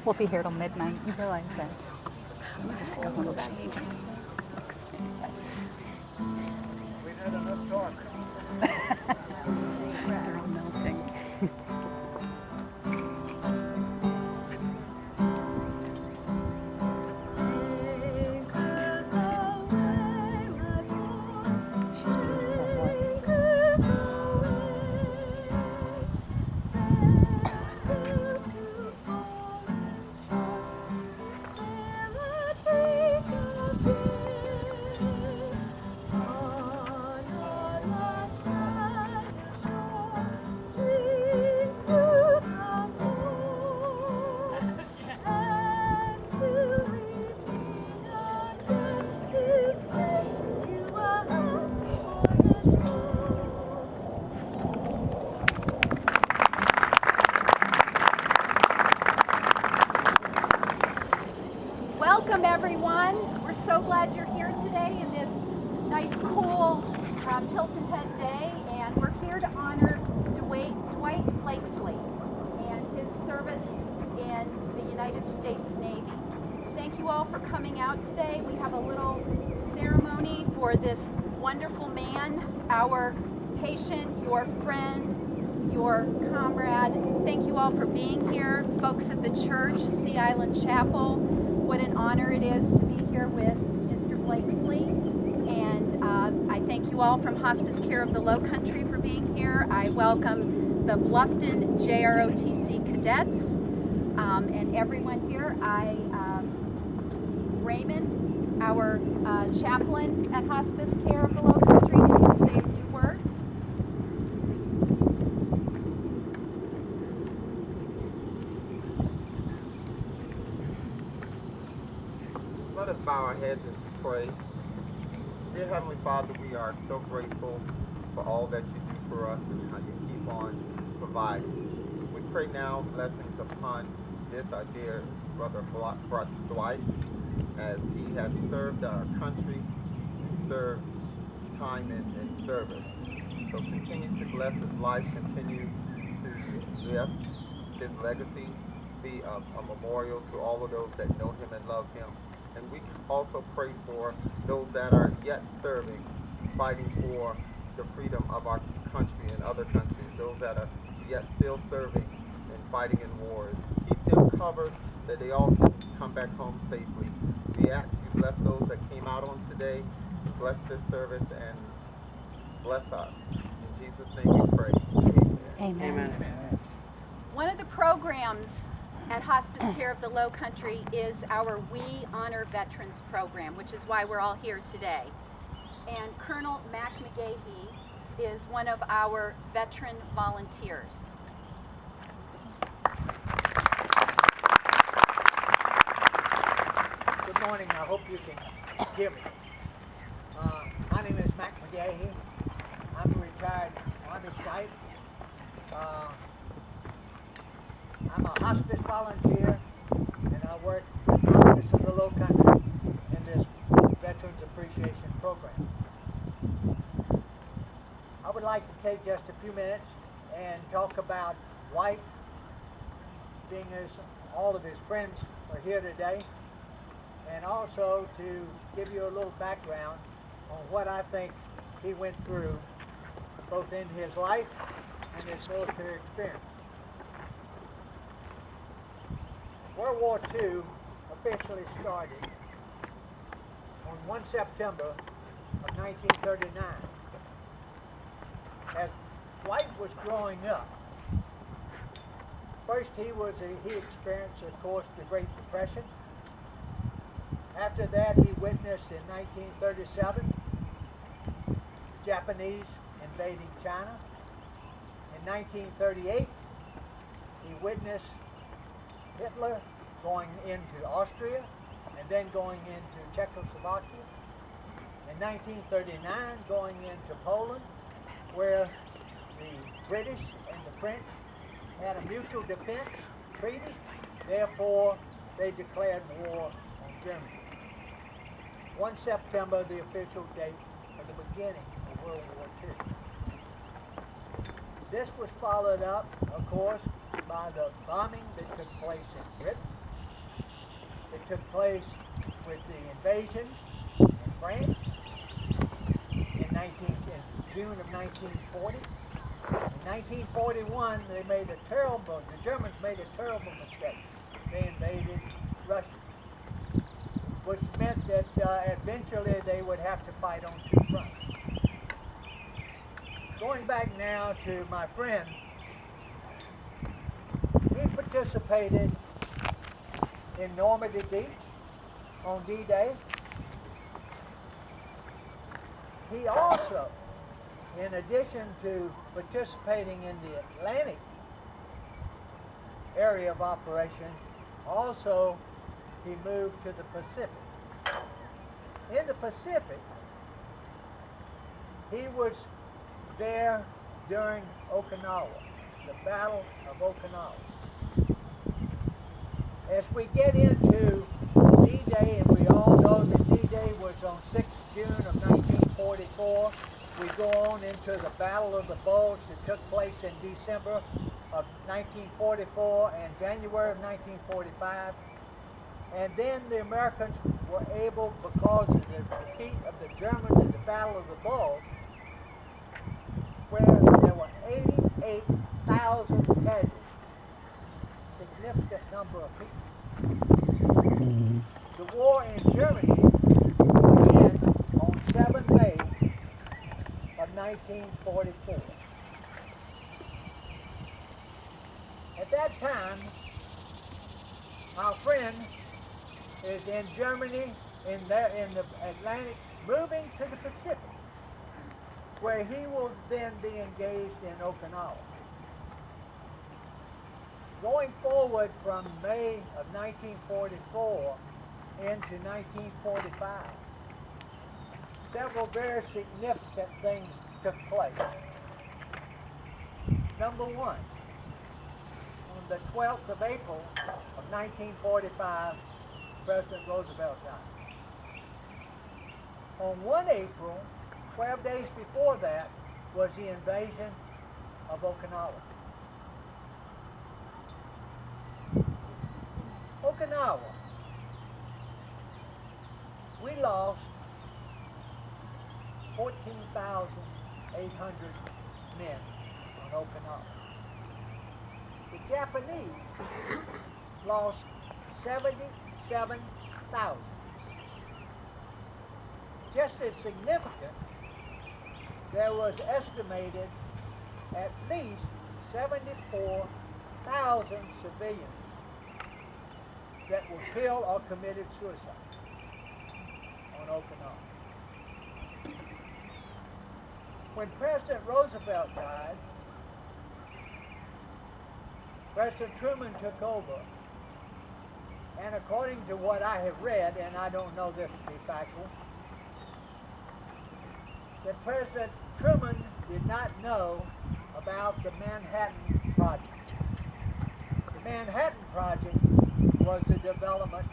We'll be here till midnight. You realize that? We've had enough talk. They're all melting. She's beautiful voice. Welcome everyone. We're so glad you're here today in this nice, cool Hilton Head day, and we're here to honor Dwight Blakeslee and his service in the United States Navy. Thank you all for coming out today. We have a little ceremony for this wonderful man, our patient, your friend, your comrade. Thank you all for being here, folks of the church, Sea Island Chapel. What an honor it is to be here with Mr. Blakeslee. And I thank you all from Hospice Care of the Lowcountry for being here. I welcome the Bluffton JROTC cadets and everyone here. Raymond, our chaplain at Hospice Care of the Lowcountry, is going to say a few words. Let us bow our heads as we pray. Dear Heavenly Father, we are so grateful for all that you do for us and how you keep on providing. We pray now blessings upon this, our dear brother Dwight, as he has served our country and served time in service. So continue to bless his life, continue to live his legacy, be a memorial to all of those that know him and love him. And we also pray for those that are yet serving, fighting for the freedom of our country and other countries, those that are yet still serving and fighting in wars. Keep them covered, that they all can come back home safely. We ask you bless those that came out on today, bless this service, and bless us. In Jesus' name we pray. Amen. Amen. Amen. One of the programs at Hospice Care of the Lowcountry is our We Honor Veterans program, which is why we're all here today. And Colonel Mac McGahee is one of our veteran volunteers. Good morning. I hope you can hear me. My name is Mac McGahee. I'm a retired Army type. I'm a hospice volunteer, and I work in the Hospice of the Lowcountry in this Veterans Appreciation Program. I would like to take just a few minutes and talk about Dwight, being as all of his friends are here today, and also to give you a little background on what I think he went through, both in his life and his military experience. World War II officially started on 1 September of 1939. As Dwight was growing up, first he experienced, of course, the Great Depression. After that, he witnessed in 1937 Japanese invading China. In 1938, he witnessed Hitler going into Austria and then going into Czechoslovakia. In 1939, going into Poland, where the British and the French had a mutual defense treaty. Therefore, they declared war on Germany. 1 September, the official date of the beginning of World War II. This was followed up, of course, by the bombing that took place in Britain took place with the invasion in France in June of 1940. In 1941, the Germans made a terrible mistake. They invaded Russia, which meant that eventually they would have to fight on two fronts. Going back now to my friend, he participated in Normandy Beach on D-Day. He also, in addition to participating in the Atlantic area of operation, also he moved to the Pacific. In the Pacific, he was there during Okinawa, the Battle of Okinawa. As we get into D-Day, and we all know that D-Day was on 6th June of 1944, we go on into the Battle of the Bulge that took place in December of 1944 and January of 1945. And then the Americans were able, because of the defeat of the Germans in the Battle of the Bulge, where there were 88,000 casualties, significant number of people. The war in Germany began on 7 May of 1944. At that time, our friend is in Germany, in the Atlantic, moving to the Pacific, where he will then be engaged in Okinawa. Going forward from May of 1944 into 1945, several very significant things took place. Number one, on the 12th of April of 1945, President Roosevelt died. On 1 April, 12 days before that, was the invasion of Okinawa. Okinawa, we lost 14,800 men on Okinawa. The Japanese lost 77,000. Just as significant, there was estimated at least 74,000 civilians that were killed or committed suicide on Okinawa. When President Roosevelt died, President Truman took over, and according to what I have read, and I don't know this to be factual, that President Truman did not know about the Manhattan Project. The Manhattan Project was the development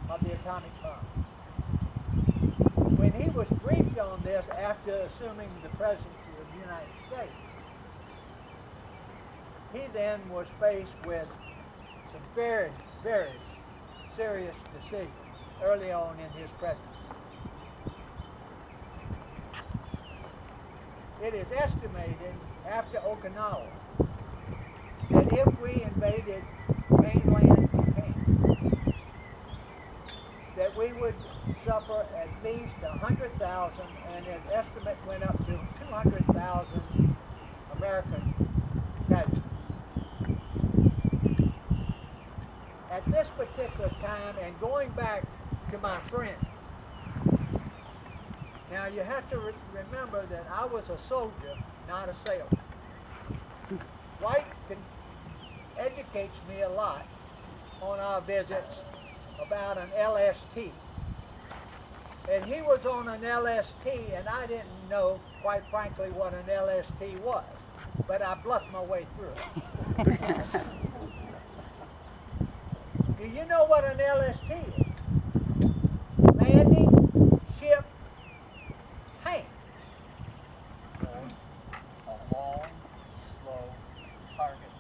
of the atomic bomb. When he was briefed on this after assuming the presidency of the United States, he then was faced with some very, very serious decisions early on in his presidency. It is estimated after Okinawa that if we invaded mainland Japan, that we would suffer at least 100,000, and an estimate went up to 200,000 American casualties. At this particular time, and going back to my friend, now you have to remember that I was a soldier, not a sailor. Dwight educates me a lot on our visits about an LST. And he was on an LST, and I didn't know, quite frankly, what an LST was. But I bluffed my way through it. Do you know what an LST is? Landing, ship, tank. A long, slow target.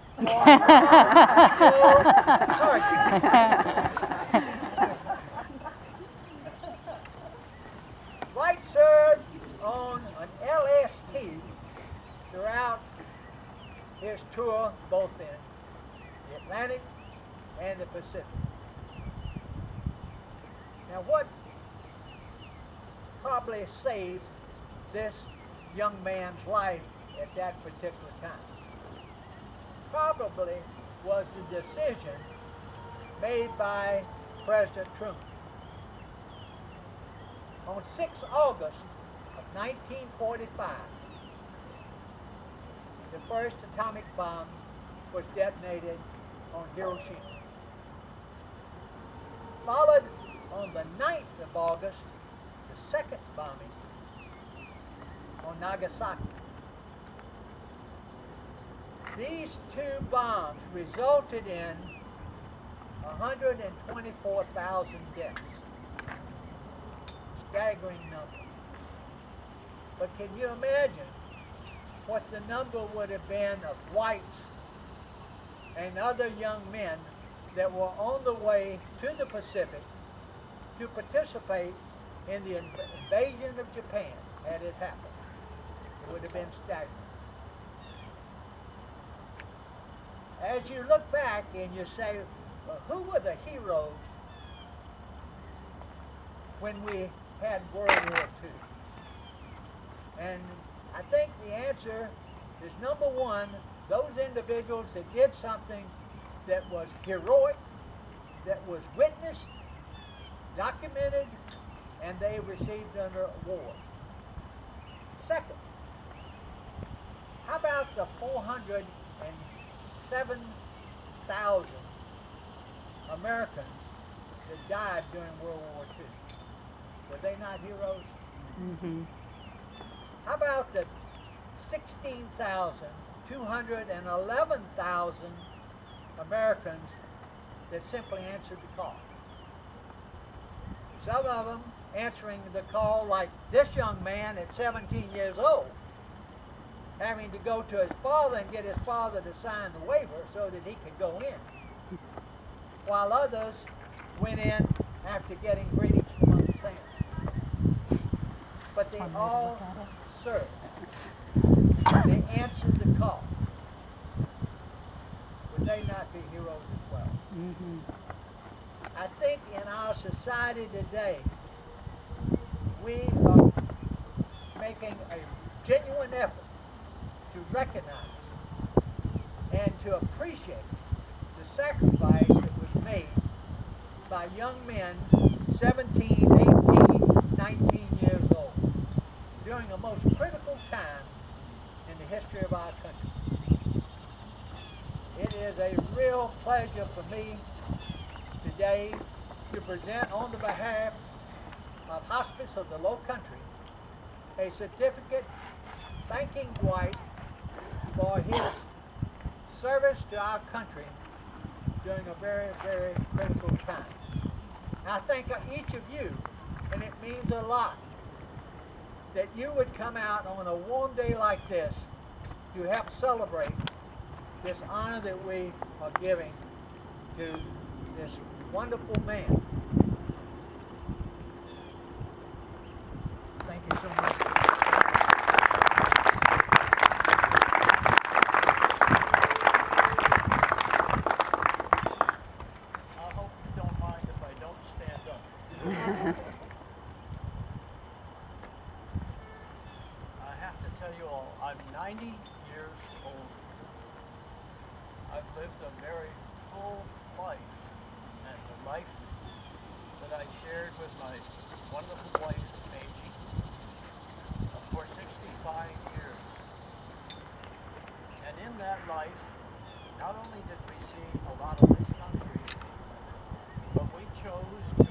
Now what probably saved this young man's life at that particular time? Probably was the decision made by President Truman. On 6 August of 1945, the first atomic bomb was detonated on Hiroshima. Followed on the 9th of August, the second bombing on Nagasaki. These two bombs resulted in 124,000 deaths. Staggering number. But can you imagine what the number would have been of whites and other young men that were on the way to the Pacific to participate in the invasion of Japan had it happened? It would have been staggering. As you look back and you say, well, who were the heroes when we had World War II? And I think the answer is number one, those individuals that did something that was heroic, that was witnessed, documented, and they received an award. Second, how about the 407,000 Americans that died during World War II? Were they not heroes? Mm-hmm. How about the 16,211,000 Americans that simply answered the call? Some of them answering the call like this young man at 17 years old, having to go to his father and get his father to sign the waiver so that he could go in, while others went in after getting greetings from Uncle Sam. But they all served. They answered the call. Would they not be heroes as well? Mm-hmm. I think in our society today, we are making a genuine effort to recognize and to appreciate the sacrifice that was made by young men 17, 18, 19 years old during a most critical time in the history of our country. It is a real pleasure for me today to present on the behalf of Hospice of the Lowcountry a certificate thanking Dwight for his service to our country during a very, very critical time. I thank each of you, and it means a lot that you would come out on a warm day like this to help celebrate this honor that we are giving to this wonderful man. Thank you so much. I hope you don't mind if I don't stand up. I have to tell you all, I'm 90 years old. I've lived a very full life, and the life that I shared with my wonderful wife, Angie, for 65 years. And in that life, not only did we see a lot of this country, but we chose to